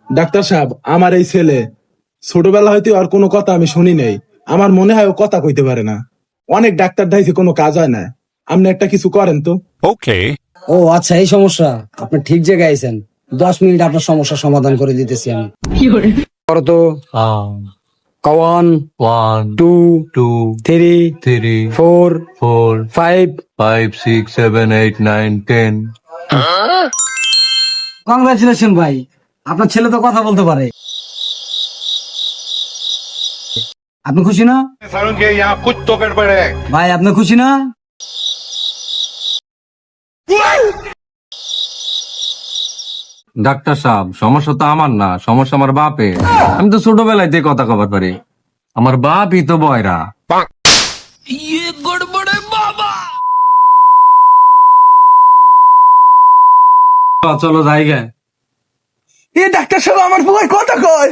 Doctor সাহেব, আমার এই ছেলে ছোটবেলা হইতে আর কোনো কথা আমি শুনি নাই। আমার মনে হয় ও কথা কইতে পারে না। অনেক ডাক্তার দেখাইছে, কোনো কাজ হয় না। আপনি একটা কিছু করেন তো। ও আচ্ছা, এই সমস্যা। আপনি ঠিক জায়গায় আইছেন। 10 মিনিট আপনার সমস্যার সমাধান করে দিতেছি আমি। করো তো। 1 2 3 4 5 5 6 7 8 9 10 কংগ্রাচুলেশন ভাই, আপনার ছেলে তো কথা বলতে পারে। আপনি খুশি না ভাই? আপনি খুশি না? ডাক্তার সাহেব, সমস্যা তো আমার না, সমস্যা আমার বাপে। আমি তো ছোটবেলায় কথা কবার পারি। আমার বাপই তো বয়রা। চলো জায়গা। এ ডাক্তার সাহেব, আমার বউয়ের কথা কয়।